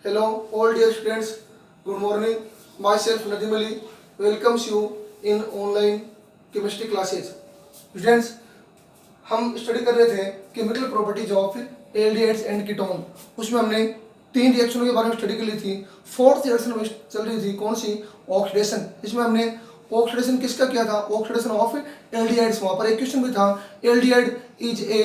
Hello, all dear students. Good morning. Myself Nadim Ali welcomes you in online chemistry classes. Students, हम study कर रहे थे chemical properties of aldehydes and ketone. उसमें हमने तीन रिएक्शनों के बारे में स्टडी कर ली थी। फोर्थ रिएक्शन में चल रही थी कौन सी? ऑक्सीडेशन। इसमें हमने ऑक्सीडेशन किसका किया था? Oxidation of aldehydes. वहाँ पर एक क्वेश्चन भी था, aldehyde is a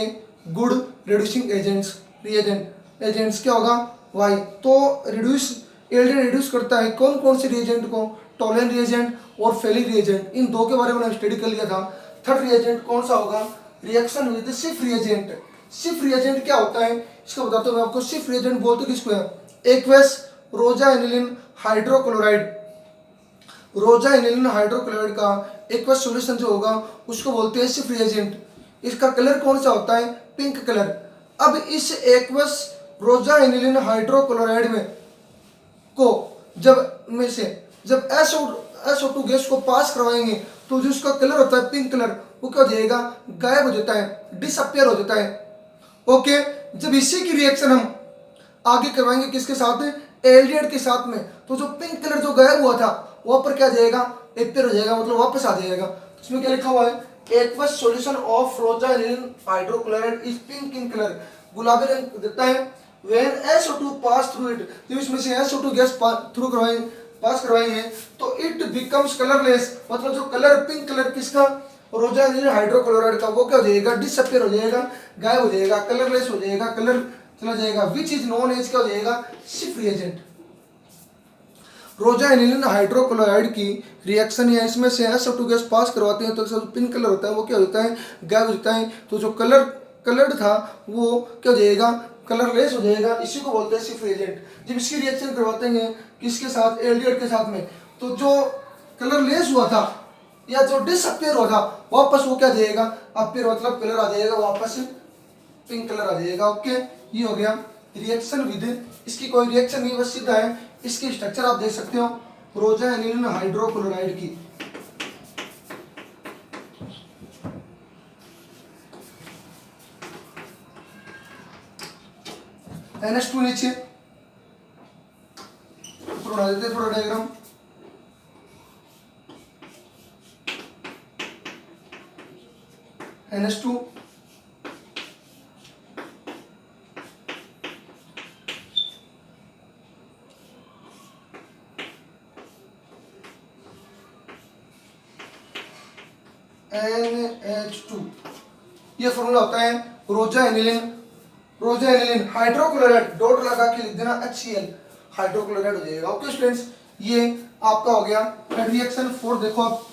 good reducing agents क्या होगा? वाई। तो रिड्यूस एल्डिहाइड रिड्यूस करता है कौन कौन से रिएजेंट को? टोलेन रिएजेंट और फेलिक रिएजेंट। इन दो के बारे में स्टडी कर लिया था। थर्ड रिएजेंट कौन सा होगा? रिएक्शन विद सिफ रिएजेंट। सिफ रिएजेंट क्या होता है इसका बताता हूँ मैं आपको। सिफ रिएजेंट बोलते किसको है? एक्वस रोजा एनिलीन हाइड्रोक्लोराइड। रोजा एनिलीन हाइड्रोक्लोराइड का एक्वस सॉल्यूशन जो होगा उसको बोलते हैं सिफ रिएजेंट। इसका कलर कौन सा होता है? Pink colour. अब इस एक्वस रोजा एनिलीन हाइड्रोक्लोराइड में को जब SO2 गैस को पास करवाएंगे तो जो उसका कलर होता है पिंक कलर, वो क्या हो जाएगा? गायब हो जाता है, डिसअपियर हो जाता है। ओके, जब इसी की रिएक्शन हम आगे करवाएंगे किसके साथ? एल्डिहाइड के साथ में, तो जो पिंक कलर जो गायब हुआ था वहां पर क्या जाएगा? अपीयर हो जाएगा, मतलब वापस आ जाएगा। इसमें क्या लिखा हुआ है? एक्वस सॉल्यूशन ऑफ रोजा aniline hydrochloride is pink in colour. गुलाबी रंग देता है when SO2 pass through it। जब इसमें से SO2 गैस पास करवाएंगे तो इट बिकम्स कलरलेस, मतलब जो कलर पिंक कलर किसका? रोजा एनिलीन हाइड्रोक्लोराइड का, वो क्या हो जाएगा? डिसअपियर हो जाएगा, गायब हो जाएगा, कलरलेस हो जाएगा, कलर चला जाएगा। विच इज नोन एज क्या हो जाएगा? सिफ रिएजेंट। रोजा एनिलीन हाइड्रोक्लोराइड की रिएक्शन या इसमें से SO2 गैस पास करवाते हैं तो जो पिंक कलर होता है वो क्या होता है? गायब हो जाता है। तो जो कलर्ड था वो क्या हो जाएगा? कलरलेस हो जाएगा। इसी को बोलते हैं सिफ रिएजेंट। जब इसकी रिएक्शन करवाते हैं किसके साथ? एल्डिहाइड के साथ में, तो जो कलरलेस हुआ था या जो डिसअपियर हुआ था वापस वो क्या जाएगा? अपीयर, मतलब कलर आ जाएगा, वापस पिंक कलर आ जाएगा। ओके, ये हो गया रिएक्शन विद। इसकी कोई रिएक्शन नहीं, बस सीधा है। इसकी स्ट्रक्चर आप देख सकते हो रोजा एनिलीन हाइड्रोक्लोराइड की। NH2 नीचे बना देते हैं थोड़ा डायग्राम। NH2 NH2 ये फॉर्मूला होता है रोजा एनिलीन हाइड्रोक्लोराइड। डॉट लगा के लिख देना HCl, हाइड्रोक्लोराइड हो जाएगा। ओके स्टूडेंट्स, ये आपका हो गया रिएक्शन 4। देखो आप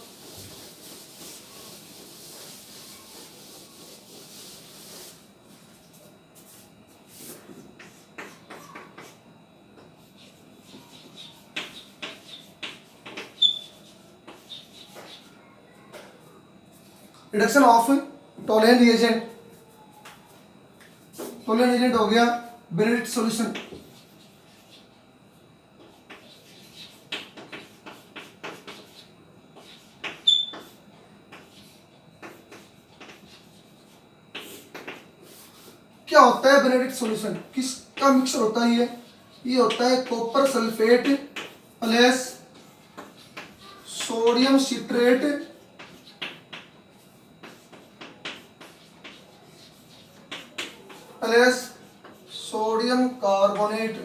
रिडक्शन ऑफ टोलेन रिएजेंट हो गया बेनेडिक्ट सॉल्यूशन। क्या होता है बेनेडिक्ट सॉल्यूशन? किसका मिक्सर होता है? ये होता है copper sulphate plus sodium citrate plus sodium carbonate.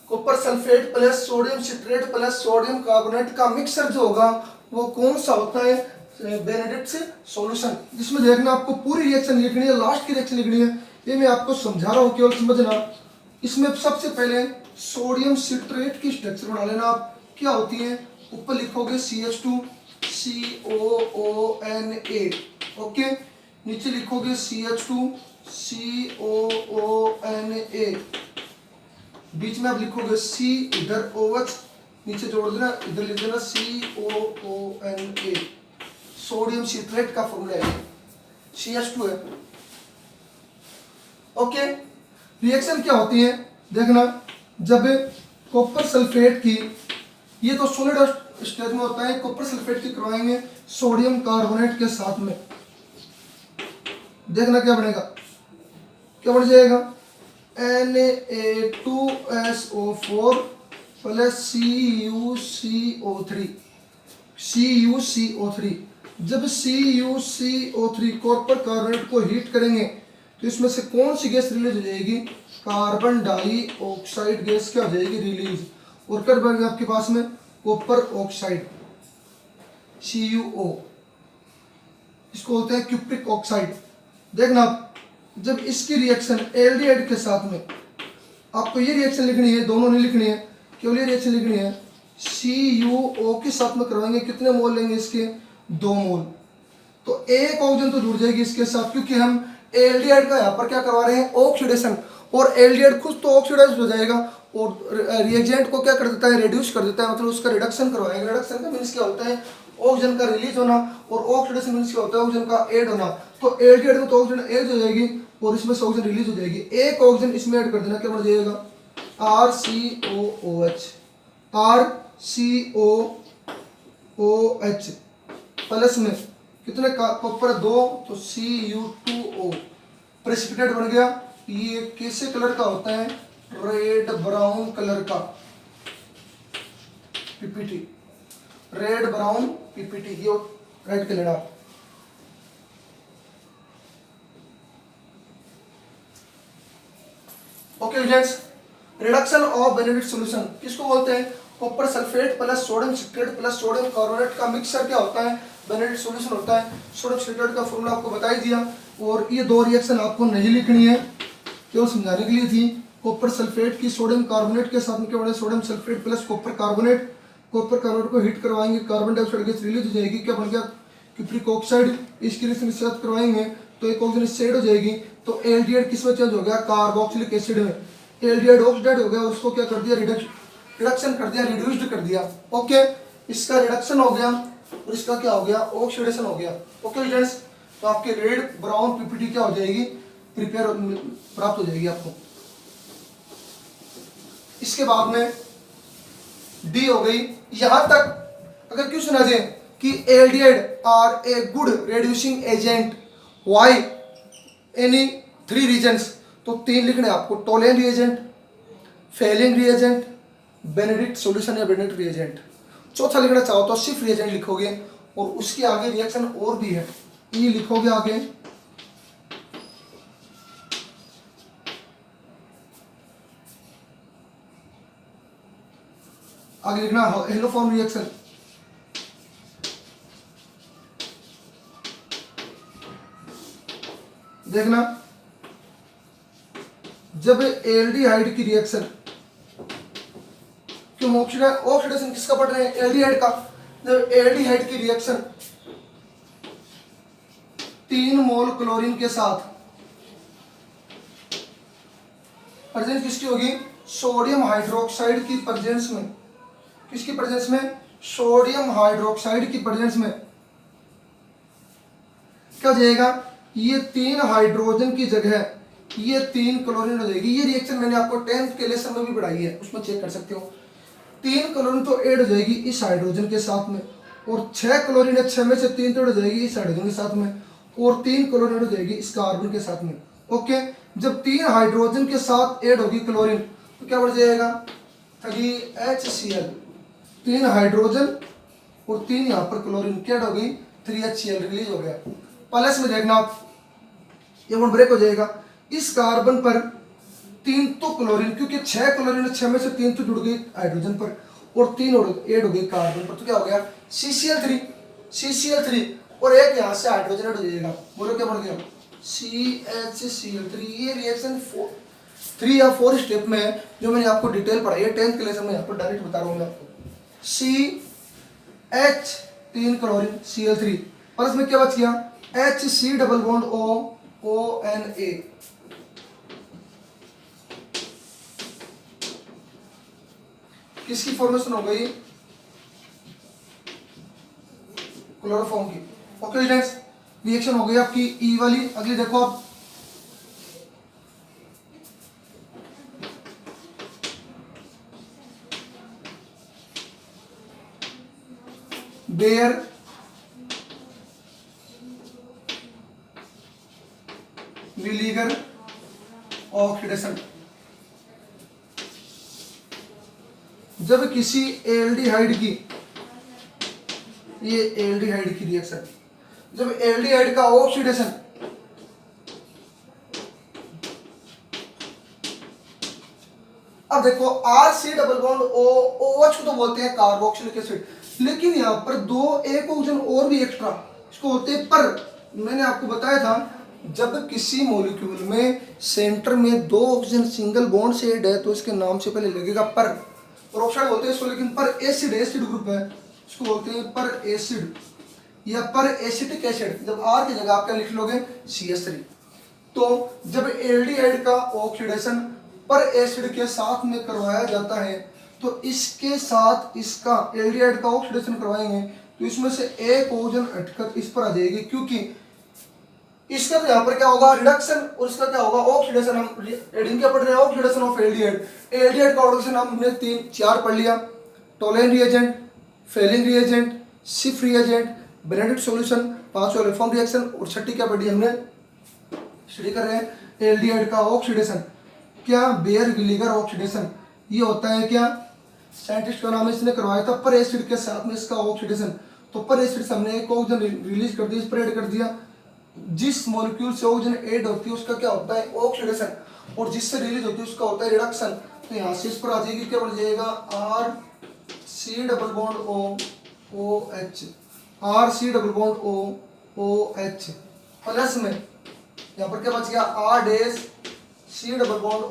Copper sulphate plus sodium citrate plus sodium carbonate का मिक्सर जो होगा वो कौन सा होता है? Benedict solution. जिसमें देखना आपको पूरी रिएक्शन लिखनी है, लास्ट की रिएक्शन लिखनी है। ये मैं आपको समझा रहा हूँ, केवल समझना। इसमें सबसे पहले सोडियम सिट्रेट की स्ट्रक्चर बना लेना आप। क्या होती है? ऊपर लिखोगे CH2 COONA। ओके, नीचे लिखोगे CH2 COONA। बीच में आप लिखोगे C, इधर OH नीचे जोड़ देना, इधर लिख देना COONA। सोडियम सिट्रेट का फॉर्मूला है, CH2 है। ओके, रिएक्शन क्या होती है देखना। जब कॉपर सल्फेट की, ये तो सॉलिड स्टेज में होता है, कॉपर सल्फेट की करवाएंगे सोडियम कार्बोनेट के साथ में, देखना क्या बनेगा? क्या बन जाएगा? Na2SO4 plus CuCO3। CuCO3, जब CuCO3 कॉपर कार्बोनेट को हीट करेंगे तो इसमें से कौन सी गैस रिलीज हो जाएगी? कार्बन डाइऑक्साइड गैस क्या हो जाएगी? रिलीज। और कर बनेगा आपके पास में कॉपर ऑक्साइड CuO, इसको बोलते हैं क्यूप्रिक ऑक्साइड। देखना आप, जब इसकी रिएक्शन एल्डिहाइड के साथ में, आपको ये रिएक्शन लिखनी है, दोनों नहीं लिखनी है, केवल ये रिएक्शन लिखनी है। CuO के साथ में करवाएंगे, कितने मोल लेंगे इसके? 2 मोल। तो एक ऑक्सीजन तो जुड़ जाएगी इसके साथ, क्योंकि हम एल्डिहाइड का यहाँ पर क्या करवा रहे हैं? ऑक्सीडेशन। और एल्डिहाइड खुद तो ऑक्सीडाइज हो जाएगा और रिएजेंट को क्या कर देता है? रिड्यूस कर देता है, मतलब उसका रिडक्शन करवाएंगे। रिडक्शन का मीन्स क्या होता है? ऑक्सीजन का रिलीज होना, और ऑक्सीडेशन मीन्स क्या होता है? ऑक्सीजन का ऐड होना। तो एल्डिहाइड में तो ऑक्सीजन ऐड हो जाएगी और इसमें से ऑक्सीजन रिलीज हो जाएगी। एक ऑक्सीजन इसमें ऐड कर देना, क्या बन जाएगा? RCOOH। RCOOH प्लस में कितने कॉपर? 2, तो Cu2O प्रेसिपिटेट बन गया। ये कैसे कलर का होता है? रेड ब्राउन कलर का PPT, रेड ब्राउन PPT, ये राइट कर लेना। Okay friends, reduction of Benedict solution किसको बोलते हैं? Copper sulphate plus sodium citrate plus sodium carbonate का मिक्सचर क्या होता है? बेनेडिक्ट सॉल्यूशन होता है। सोडियम सिट्रेट का फॉर्मूला आपको बता ही दिया, और ये 2 रिएक्शन आपको नहीं लिखनी है, केवल समझाने के लिए थी। कॉपर सल्फेट की सोडियम कार्बोनेट के साथ में क्या बनेगा? Sodium sulphate plus copper carbonate. Copper carbonate को हीट करवाएंगे, कार्बन डाइऑक्साइड गैस रिलीज हो जाएगी, क्या बन गया? Cupric oxide. इसकी रिएक्शन इसके साथ करवाएंगे तो एक ऑक्सीजन इससे ऐड हो जाएगी, तो एल्डिहाइड किस में चेंज हो गया? कार्बोक्सिलिक एसिड में। एल्डिहाइड ऑक्सीडाइड हो गया, उसको क्या कर दिया? रिडक्शन कर दिया, रिड्यूस्ड कर दिया। ओके, इसका रिडक्शन हो गया और इसका क्या हो गया? ऑक्सीडेशन हो गया। ओके फ्रेंड्स, तो आपके रेड ब्राउन PPT क्या हो जाएगी? प्रिपेयर प्राप्त हो जाएगी आपको। इसके बाद में डी हो गई। यहां तक अगर क्यों सुना जाए कि aldehyde are a good reducing agent, why any 3 reasons, तो 3 लिखने आपको। Tollens reagent, Fehling reagent, Benedict solution या बेनेडिक्ट रिएजेंट। चौथा लिखना चाहो तो सिर्फ रिएजेंट लिखोगे, और उसके आगे रिएक्शन और भी है, ये लिखोगे आगे। आगे लिखना हेलोफॉर्म रिएक्शन। देखना, जब एल्डिहाइड की रिएक्शन, क्यों ऑक्सीडेशन किसका पढ़ रहे हैं? एल्डिहाइड का। जब एल्डिहाइड की रिएक्शन 3 मोल क्लोरीन के साथ, प्रेजेंस किसकी होगी? सोडियम हाइड्रोक्साइड की प्रेजेंस में। किसकी प्रेजेंस में? सोडियम हाइड्रोक्साइड की प्रेजेंस में क्या हो जाएगा? ये 3 हाइड्रोजन की जगह ये 3 क्लोरीन हो जाएगी। ये रिएक्शन मैंने आपको 10th के लेसन में भी पढ़ाई है, उसमें चेक कर सकते हो। 3 क्लोरीन तो ऐड हो जाएगी इस हाइड्रोजन के साथ में, और 6 क्लोरीन है, 6 में से 3 तो ऐड हो जाएगी इस हाइड्रोजन के साथ में, और 3 क्लोरीन ऐड हो जाएगी इस कार्बन के साथ में। ओके, जब 3 हाइड्रोजन के साथ ऐड होगी क्लोरीन तो क्या बढ़ जाएगा? 3HCl। 3 हाइड्रोजन और 3 यहाँ पर क्लोरीन, क्या हो गई? 3HCl रिलीज हो गया। प्लस में देखना, ये वन ब्रेक हो जाएगा। इस कार्बन पर 3 तो क्लोरीन, क्योंकि 6 क्लोरीन, 6 में से 3 तो जुड़ गई हाइड्रोजन पर, और 3 ऐड हो गई कार्बन पर, तो क्या हो गया? CCl3, और एक यहाँ से हाइड्रोजन ऐड हो जाएगा। बोलो क्या बन गया? CHCl3। ये रिएक्शन 3 या 4 स्टेप में है, जो मैंने आपको डिटेल पढ़ाई है 10th के लेसन में, यहाँ पर डायरेक्ट बता रहा हूँ मैं आपको। CH 3 क्लोरीन Cl3, प्लस में क्या बच गया? HC double bond ONA। किसकी फॉर्मेशन हो गई? क्लोरोफॉर्म की। ओके फ्रेंड्स, रिएक्शन हो गई आपकी ई वाली। अगली देखो आप, बेयर विलीगर ऑक्सीडेशन। जब किसी एल्डिहाइड की, ये एल्डिहाइड की रिएक्शन, जब एल्डिहाइड का ऑक्सीडेशन अब देखो R C double bond O OH को तो बोलते हैं कार्बोक्सिलिक एसिड, लेकिन यहाँ पर दो एक ऑक्सीजन और भी एक्स्ट्रा इसको होते हैं पर। मैंने आपको बताया था जब किसी मॉलिक्यूल में सेंटर में दो ऑक्सीजन सिंगल बॉन्ड से ऐड है तो इसके नाम से पहले लगेगा पर, ऑक्साइड बोलते हैं इसको, लेकिन पर एसिड एसिड ग्रुप है, इसको बोलते हैं पर एसिड या पर एसिटिक एसिड। जब आर की जगह आप क्या लिख लोगे CH3। तो जब एल्डिहाइड का ऑक्सीडेशन पर एसिड के साथ में करवाया जाता है तो इसके साथ इसका एल्डिहाइड का ऑक्सीडेशन करवाएंगे तो इसमें से एक ऑक्सीजन हटकर इस पर आ जाएगी, क्योंकि इसका तो यहाँ पर क्या होगा रिडक्शन और इसका क्या होगा ऑक्सीडेशन। हम हेडिंग क्या पढ़ रहे हैं ऑक्सीडेशन ऑफ एल्डिहाइड। एल्डिहाइड का ऑक्सीडेशन हमने 3-4 पढ़ लिया, Tollens reagent, Fehling reagent, Schiff reagent, Benedict solution, 5वां रेफॉर्म रिएक्शन और छठी क्या पढ़ी हमने स्टडी कर रहे हैं एल्डिहाइड का ऑक्सीडेशन। क्या बेयर विलीगर ऑक्सीडेशन, ये होता है क्या साइंटिस्ट का नाम है, इसने करवाया था पर एसिड के साथ में इसका ऑक्सीडेशन। तो पर एसिड से हमने एक ऑक्सीजन रिलीज कर दिया, स्प्रेड कर दिया, जिस मॉलिक्यूल से ऑक्सीजन ऐड होती है उसका क्या होता है ऑक्सीडेशन और जिससे रिलीज होती है उसका होता है रिडक्शन। तो यहाँ से इस पर आ जाएगी क्या बन जाएगा R C double bond O OH, R C double bond OH plus में यहाँ पर क्या बच गया R dash C double bond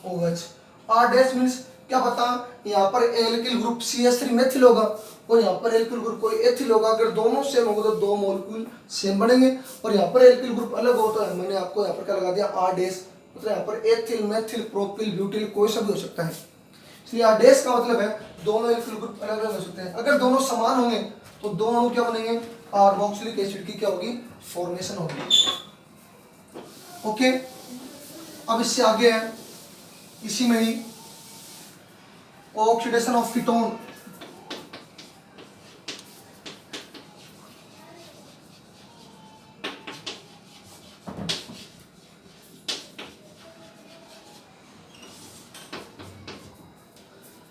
OH। R dash means क्या पता यहाँ पर एल्किल ग्रुप CH3 मेथिल होगा और यहाँ पर एल्किल ग्रुप कोई एथिल होगा। अगर दोनों सेम होगा तो दो मॉलिक्यूल सेम बनेंगे और यहाँ पर एल्किल ग्रुप अलग हो तो मैंने आपको यहाँ पर क्या लगा दिया आर डैश, मतलब यहाँ पर एथिल मेथिल प्रोपिल ब्यूटिल कोई सा भी हो सकता है। इसलिए आर डैश का मतलब है दोनों एल्किल ग्रुप अलग अलग हो सकते हैं। अगर दोनों समान होंगे तो दो अणु क्या बनेंगे कार्बोक्सिलिक एसिड की क्या होगी फॉर्मेशन होगी। ओके, अब इससे आगे है इसी में ही ऑक्सीडेशन ऑफ कीटोन।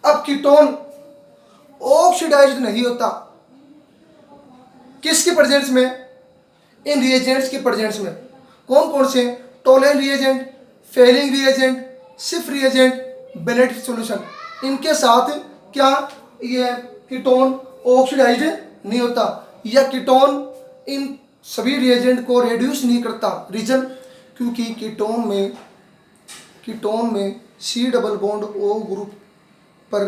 अब कीटोन ऑक्सीडाइज्ड नहीं होता किसके प्रेजेंस में, इन रिएजेंट्स के प्रेजेंस में। कौन कौन से, Tollens reagent, Fehling reagent, Schiff reagent, Benedict solution, इनके साथ क्या ये कीटोन ऑक्सीडाइज्ड नहीं होता या कीटोन इन सभी रिएजेंट को रिड्यूस नहीं करता। रीजन क्योंकि कीटोन में C double bond O group पर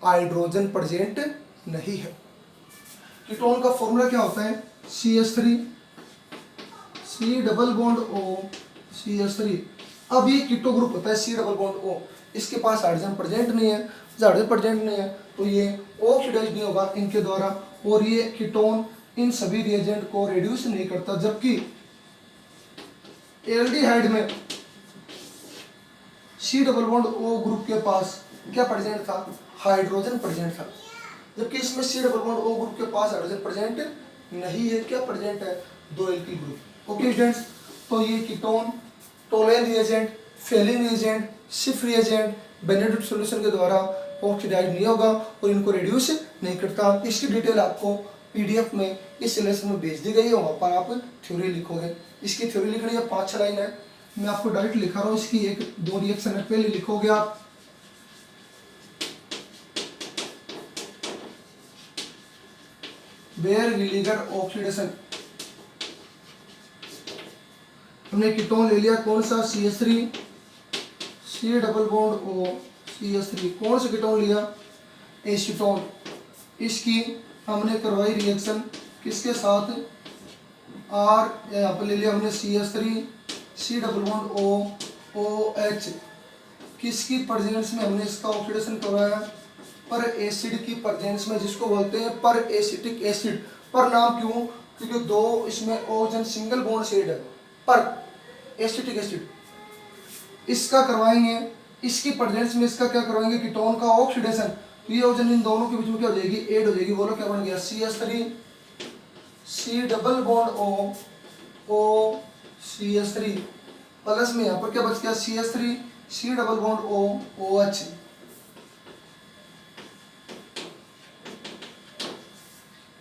हाइड्रोजन प्रेजेंट नहीं है। कीटोन का फॉर्मूला क्या होता है CH3 C double bond O CH3। अब ये कीटो ग्रुप होता है सी डबल बॉन्ड O, इसके पास हाइड्रोजन प्रेजेंट नहीं है, हाइड्रोजन प्रेजेंट नहीं है तो ये ऑक्सीडाइज नहीं होगा इनके द्वारा और ये कीटोन इन सभी रिएजेंट को रिड्यूस नहीं करता। जबकि एल्डिहाइड में C double bond O group के पास क्या प्रेजेंट था हाइड्रोजन प्रेजेंट था, जबकि इसमें C double bond O group के पास हाइड्रोजन प्रेजेंट नहीं है। क्या प्रेजेंट है दो एल्किल ग्रुप। ओके स्टूडेंट्स, तो ये ketone Tollens reagent, Fehling reagent, Schiff reagent, Benedict solution के द्वारा ऑक्सीडाइज नहीं होगा और इनको रिड्यूस नहीं करता। इसकी डिटेल आपको PDF में इस लेसन में भेज दी गई है, वहाँ पर आप थ्योरी लिखोगे। इसकी थ्योरी लिखनी है 5-6 लाइन है, मैं आपको डायरेक्ट लिखा रहा हूँ। इसकी 1-2 रिएक्शन है, पहले लिखोगे आप बेयर विलीगर ऑक्सीडेशन। हमने कीटोन ले लिया कौन सा CH3 C double bond O CH3। कौन सा कीटोन लिया एसीटोन। इसकी हमने करवाई रिएक्शन किसके साथ R, यहाँ पर ले लिया हमने CH3 C double bond O OH। किसकी प्रेजेंस में हमने इसका ऑक्सीडेशन करवाया पर एसिड की प्रेजेंस में, जिसको बोलते हैं पर एसिटिक एसिड। पर नाम क्यों, क्योंकि दो इसमें ऑक्सीजन सिंगल बॉन्ड से ऐड है, पर एसिटिक एसिड। इसका करवाएंगे इसकी प्रेजेंस में, इसका क्या करवाएंगे कीटोन का ऑक्सीडेशन। तो ये ऑक्सीजन इन दोनों के बीच में क्या हो जाएगी ऐड हो जाएगी। बोलो क्या बन गया CH3 C double bond O CH3 plus में यहाँ पर क्या बच गया CH3 C double bond O OH।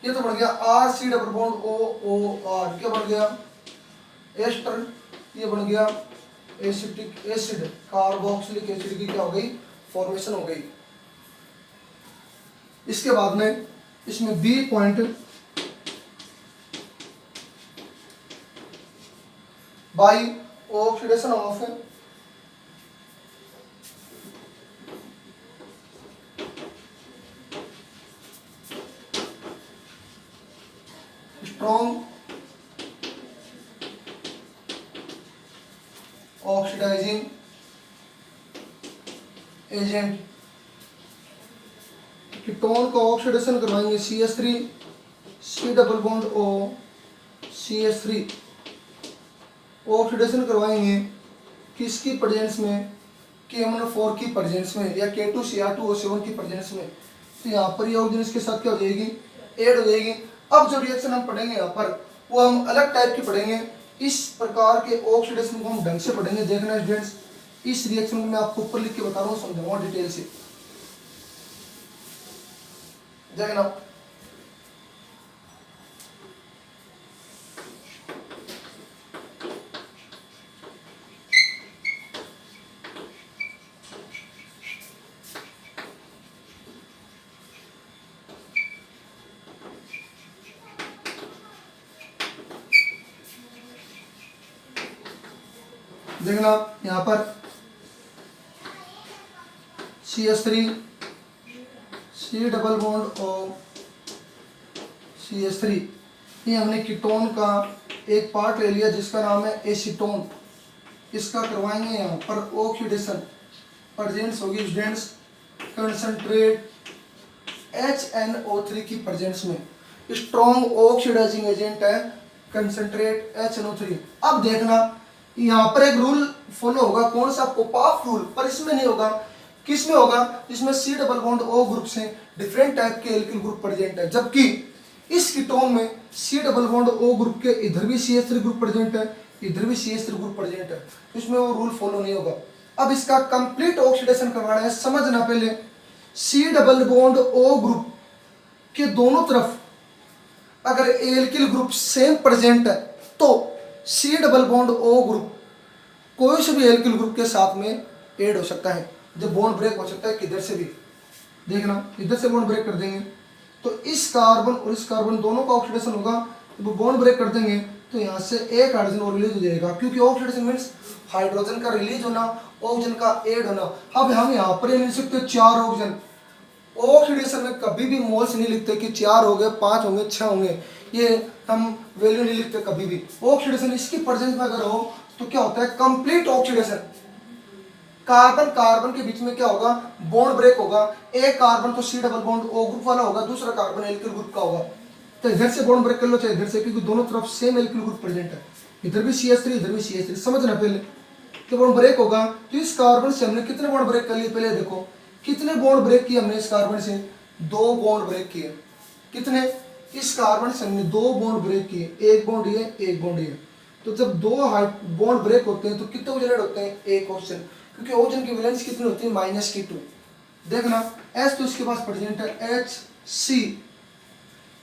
ये तो बन गया R C double bond O O R, क्या बन गया एस्टर, ये बन गया एसिटिक एसिड, कार्बोक्सिलिक एसिड की क्या हो गई फॉर्मेशन हो गई। इसके बाद में इसमें B point by oxidation of strong oxidising agent, ketone का ऑक्सीडेशन करवाएंगे CH3 C double bond O CH3, oxidation करवाएंगे किसकी प्रेजेंस में, KMnO4 की प्रेजेंस में या K2Cr2O7 की प्रेजेंस में। तो यहाँ पर ये ऑक्सीजन इसके साथ क्या हो जाएगी ऐड हो जाएगी। अब जो रिएक्शन हम पढ़ेंगे यहाँ पर वो हम अलग टाइप की पढ़ेंगे। इस प्रकार के ऑक्सीडेशन को हम ढंग से पढ़ेंगे। देखना स्टूडेंट्स, इस रिएक्शन को मैं आपको ऊपर लिख के बता रहा हूँ, समझाऊंगा डिटेल से, देखना। देखना यहाँ पर CH3 C double bond O CH3, ये हमने कीटोन का एक पार्ट ले लिया जिसका नाम है एसीटोन। इसका करवाएंगे यहाँ पर ऑक्सीडेशन, प्रेजेंस होगी स्टूडेंट्स कंसंट्रेट HNO3 की प्रेजेंस में, स्ट्रॉन्ग ऑक्सीडाइजिंग एजेंट है कंसंट्रेट HNO3। अब देखना यहाँ पर एक रूल फॉलो होगा, कौन सा पोपाफ रूल, पर इसमें नहीं होगा। किस में होगा, जिसमें C double bond O group से डिफरेंट टाइप के एल्किल ग्रुप प्रेजेंट है, जबकि इस कीटोन में C double bond O group के इधर भी CH3 ग्रुप प्रेजेंट है, इधर भी CH3 ग्रुप प्रेजेंट है, तो इसमें वो रूल फॉलो नहीं होगा। अब इसका कंप्लीट ऑक्सीडेशन करवाना है, समझना पहले C double bond O group के दोनों तरफ अगर एल्किल ग्रुप सेम प्रेजेंट है तो C double bond O group कोई से भी एल्किल ग्रुप के साथ में ऐड हो सकता है, जब बॉन्ड ब्रेक हो सकता है किधर से भी। देखना इधर से बॉन्ड ब्रेक कर देंगे तो इस कार्बन और इस कार्बन दोनों का ऑक्सीडेशन होगा, जब बॉन्ड ब्रेक कर देंगे तो यहाँ से एक हाइड्रोजन और रिलीज हो जाएगा, क्योंकि ऑक्सीडेशन मीन्स हाइड्रोजन का रिलीज होना, ऑक्सीजन का ऐड होना। अब हम यहाँ पर ये लिख सकते हैं 4 ऑक्सीजन। ऑक्सीडेशन में कभी भी मोल्स नहीं लिखते कि 4 हो गए, 5 होंगे, 6 होंगे, ये हम वैल्यू नहीं लिखते कभी भी। ऑक्सीडेशन इसकी प्रेजेंस में अगर हो तो क्या होता है कंप्लीट ऑक्सीडेशन, कार्बन कार्बन के बीच में क्या होगा बॉन्ड ब्रेक होगा। एक कार्बन तो C double bond O group वाला होगा, दूसरा कार्बन एल्किल ग्रुप का होगा, तो इधर से बॉन्ड ब्रेक कर लो चाहे इधर से, क्योंकि दोनों तरफ सेम एल्किल ग्रुप प्रेजेंट है, इधर भी CH3 इधर भी CH3। समझना पहले तो बॉन्ड ब्रेक होगा तो इस कार्बन से हमने कितने बॉन्ड ब्रेक कर लिए, पहले देखो कितने बॉन्ड ब्रेक किए हमने इस कार्बन से, 2 बॉन्ड ब्रेक किए। कितने, इस कार्बन से हमने 2 बॉन्ड ब्रेक किए, एक बॉन्ड ये एक बॉन्ड ये। तो जब 2 बॉन्ड ब्रेक होते हैं तो कितने ऑक्सीजन होते हैं, एक ऑक्सीजन, क्योंकि ऑक्सीजन की वैलेंस कितनी होती है -K2। देखना H तो इसके पास प्रेजेंट है HC,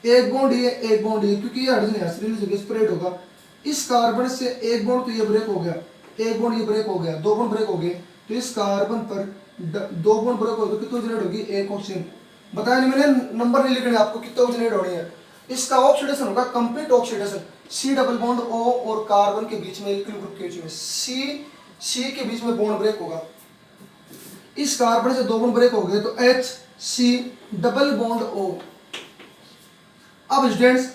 एक बॉन्ड ये एक बॉन्ड ये, क्योंकि ये हाइड्रोजन यहाँ से रिलीज होगा स्प्रेड होगा। इस कार्बन से एक बॉन्ड तो ये ब्रेक हो गया, एक बॉन्ड ये ब्रेक हो गया, 2 बॉन्ड ब्रेक हो गए, तो इस कार्बन पर 2 बॉन्ड ब्रेक हो तो कितनी ऑक्सीजन होगी, एक ऑक्सीजन। बताया नहीं मैंने, नंबर नहीं लिखने आपको कितने ऑक्सीजन होनी है। इसका ऑक्सीडेशन होगा complete oxidation, C double bond O और कार्बन के बीच में एल्किल ग्रुप के बीच में C के बीच में बॉन्ड ब्रेक होगा। इस कार्बन से 2 बॉन्ड ब्रेक हो गए तो HC डबल बॉन्ड O। अब स्टूडेंट्स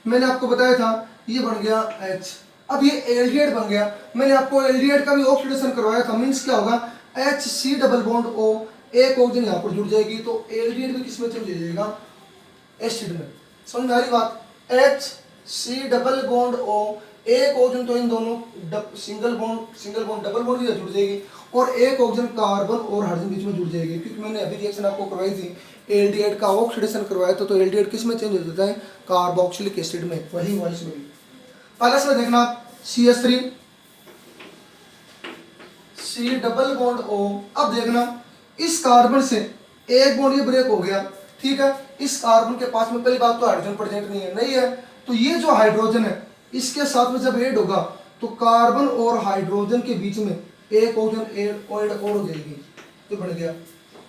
मैंने आपको बताया था ये बन गया H, अब ये एल्डिहाइड बन गया। मैंने आपको एल्डिहाइड का भी ऑक्सीडेशन करवाया था, मींस क्या होगा HC डबल बॉन्ड O, एक ऑक्सीजन यहाँ पर जुड़ जाएगी तो एल्डिहाइड भी किसमें चल जाएगा, एसिड में। समझ में आ रही बात, HC डबल बॉन्ड O, एक ऑक्सीजन तो इन दोनों सिंगल बॉन्ड डबल बॉन्ड भी जुड़ जाएगी, और एक ऑक्सीजन कार्बन और हाइड्रोजन बीच में जुड़ जाएगी। क्योंकि मैंने अभी रिएक्शन आपको करवाई थी, एल्डिहाइड का ऑक्सीडेशन करवाया था, तो एल्डिहाइड किस में चेंज हो जाता है, कार्बोक्सिलिक एसिड में, वही इसमें भी। पहले से देखना CH3 C double bond O। अब देखना इस कार्बन से एक बॉन्ड ये ब्रेक हो गया, ठीक है। इस कार्बन के पास में पहली बात तो हाइड्रोजन प्रेजेंट नहीं है, तो ये जो हाइड्रोजन है इसके साथ में जब ऐड होगा तो कार्बन और हाइड्रोजन के बीच में एक ऑक्सीजन ऐड और हो जाएगी, तो बन गया,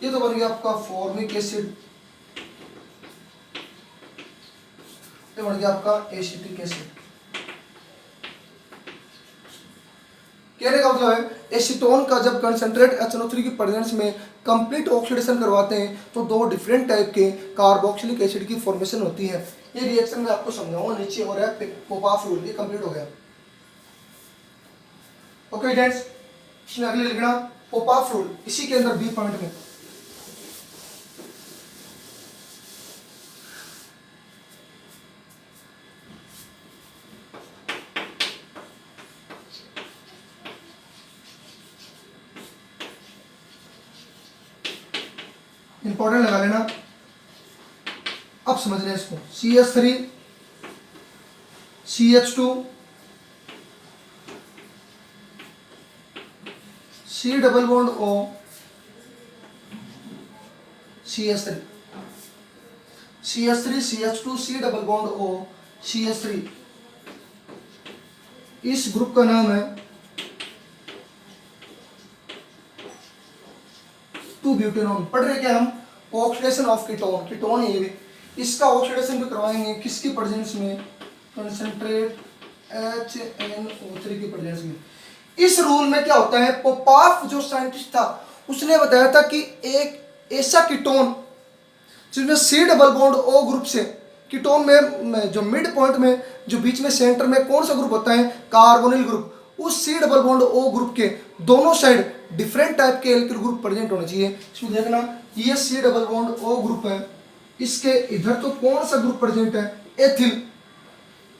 ये तो बन गया आपका फॉर्मिक एसिड, ये बन गया आपका एसिटिक एसिड। कहने का मतलब है एसीटोन का जब कंसंट्रेट HNO3 की प्रेजेंस में कंप्लीट ऑक्सीडेशन करवाते हैं तो दो डिफरेंट टाइप के कार्बोक्सिलिक एसिड की फॉर्मेशन होती है। ये रिएक्शन मैं आपको समझाऊंगा, नीचे हो रहा है पोपाफ रूल, ये कंप्लीट हो गया। ओके फ्रेंड्स, इसमें अगले लिखना पोपाफ रूल, इसी के अंदर बी पॉइंट में। इंपॉर्टेंट लगा लेना, अब समझ लें इसको। CH3 CH2 C double bond O CH3 CH3 CH2 C double bond O CH3, इस ग्रुप का नाम है 2-ब्यूटेनॉन। पढ़ रहे क्या हम, ऑक्सीडेशन ऑफ कीटोन, कीटोन है ये भी, इसका ऑक्सीडेशन भी करवाएंगे किसकी प्रेजेंस में, कंसंट्रेट HNO3 की प्रेजेंस में। इस रूल में क्या होता है, पोपाफ जो साइंटिस्ट था उसने बताया था कि एक ऐसा कीटोन जिसमें C double bond O group से, कीटोन में जो मिड पॉइंट में जो बीच में सेंटर में कौन सा ग्रुप होता है, कार्बोनिल ग्रुप, उस C double bond O group के दोनों साइड डिफरेंट टाइप के एल्किल ग्रुप प्रेजेंट होने चाहिए। इसमें देखना ये C double bond O group है, इसके इधर तो कौन सा ग्रुप प्रेजेंट है, एथिल,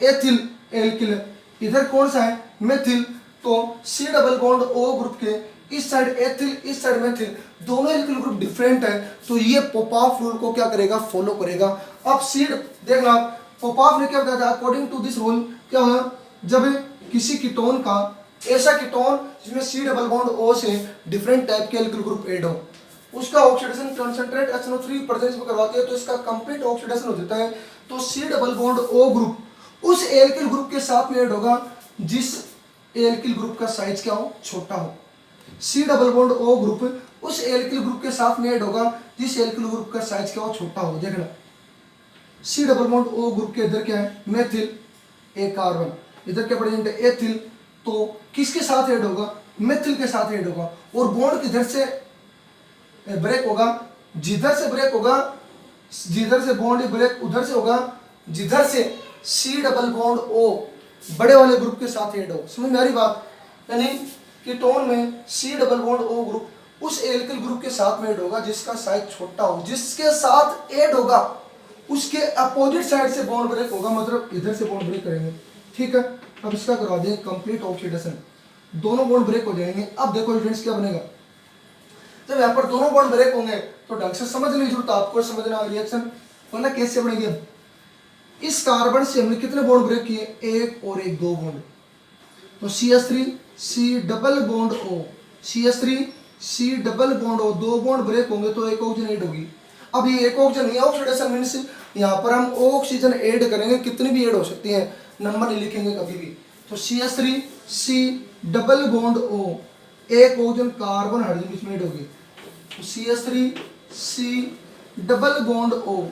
एथिल एल्किल, इधर कौन सा है, मेथिल, तो C double bond O group के इस साइड एथिल इस साइड मेथिल, दोनों एल्किल ग्रुप डिफरेंट है, तो ये पोपाफ रूल को क्या करेगा, फॉलो करेगा। अब सीड देखना, पोपाफ ने क्या बताया था, अकॉर्डिंग टू दिस रूल क्या होगा, जब किसी कीटोन का ऐसा कीटोन जिसमें C डबल बॉन्ड O से डिफरेंट टाइप के एल्किल ग्रुप ऐड हो, उसका ऑक्सीडेशन कंसंट्रेट HNO3 प्रेजेंस में करवाते हैं तो इसका कंप्लीट ऑक्सीडेशन हो जाता है, तो C double bond O group उस एल्किल ग्रुप के साथ में ऐड होगा जिस एल्किल ग्रुप का साइज क्या हो, छोटा हो। C double bond O group उस एल्किल ग्रुप के साथ में ऐड होगा जिस एल्किल ग्रुप का साइज क्या हो, छोटा हो। देखना C double bond O group के इधर क्या है, मेथिल, एक कार्बन, इधर क्या प्रेजेंट है, एथिल, तो किसके साथ ऐड होगा, मेथिल के साथ ऐड होगा, और बॉन्ड किधर से ब्रेक होगा, जिधर से ब्रेक होगा, जिधर से बॉन्ड ब्रेक उधर से होगा जिधर से C डबल बॉन्ड O बड़े वाले ग्रुप के साथ ऐड हो। समझ में आ रही बात, यानी कीटोन में C double bond O group उस एल्किल ग्रुप के साथ में ऐड होगा जिसका साइज छोटा हो, जिसके साथ ऐड होगा उसके अपोजिट साइड से बॉन्ड ब्रेक होगा, मतलब इधर से बॉन्ड ब्रेक करेंगे, ठीक है। अब इसका करवा देंगे कंप्लीट ऑक्सीडेशन, दोनों बॉन्ड ब्रेक हो जाएंगे। अब देखो फ्रेंड्स क्या बनेगा, जब यहाँ पर दोनों बॉन्ड ब्रेक होंगे तो ढंग से समझने की जरूरत आपको, समझना रिएक्शन वरना कैसे बनेगी। इस कार्बन से हमने कितने बॉन्ड ब्रेक किए, एक और एक, दो बॉन्ड, तो CH3 C double bond O CH3 C double bond O, दो बॉन्ड ब्रेक होंगे तो एक ऑक्सीजन ऐड होगी। अब ये एक ऑक्सीजन नहीं, ऑक्सीडेशन मींस यहाँ पर हम ऑक्सीजन ऐड करेंगे, कितनी भी ऐड हो सकती है, नंबर नहीं लिखेंगे कभी भी। तो CH3 C double bond O, एक ऑक्सीजन कार्बन हाइड्रोजन बीच में ऐड होगी, तो CH3 C double bond O,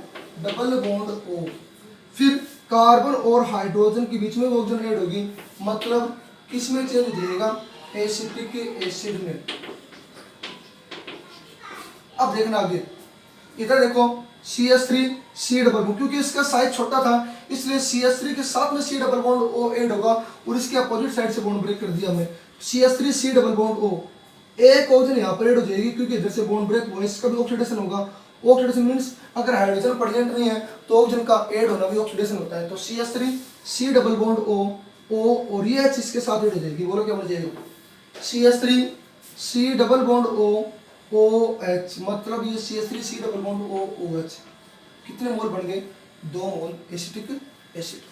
फिर कार्बन और हाइड्रोजन के बीच में ऑक्सीजन ऐड होगी, मतलब किस में चेंज हो जाएगा, एसिटिक एसिड में। अब देखना आगे, इधर देखो CH3 C डबल बॉन्ड, क्योंकि इसका साइज छोटा था इसलिए CH3 के साथ में C double bond O add होगा और इसके अपोजिट साइड से बॉन्ड ब्रेक कर दिया हमने, CH3 C double bond O, एक ऑक्सीजन यहाँ पर ऐड हो जाएगी क्योंकि इधर से बॉन्ड ब्रेक हुआ, इसका भी ऑक्सीडेशन होगा। ऑक्सीडेशन मींस अगर हाइड्रोजन प्रेजेंट नहीं है तो ऑक्सीजन का ऐड होना भी ऑक्सीडेशन होता है। तो CH3 C double bond O और ये H इसके साथ ऐड हो जाएगी, बोलो क्या बन जाएगा, CH3 C double bond OH, मतलब ये CH3 C double bond OH, कितने मोल बन गए, 2 मोल एसिटिक एसिड,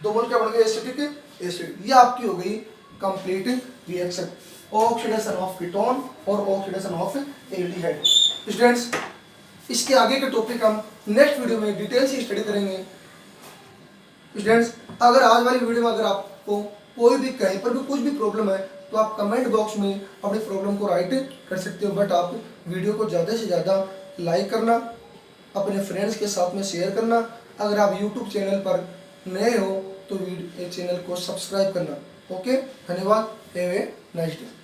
2 मोल क्या बन गए, एसिटिक एसिड। ये आपकी हो गई complete reaction, oxidation of ketone और ऑक्सीडेशन ऑफ एल्डिहाइड। स्टूडेंट्स इसके आगे के टॉपिक हम नेक्स्ट वीडियो में डिटेल से स्टडी करेंगे। स्टूडेंट्स, अगर आज वाली वीडियो में अगर आपको कोई भी कहीं पर भी कुछ भी प्रॉब्लम है तो आप कमेंट बॉक्स में अपनी प्रॉब्लम को राइट कर सकते हो, बट आप वीडियो को ज़्यादा से ज़्यादा लाइक करना, अपने फ्रेंड्स के साथ में शेयर करना। अगर आप यूट्यूब चैनल पर नए हो तो चैनल को सब्सक्राइब करना। ओके, धन्यवाद। Have a nice day.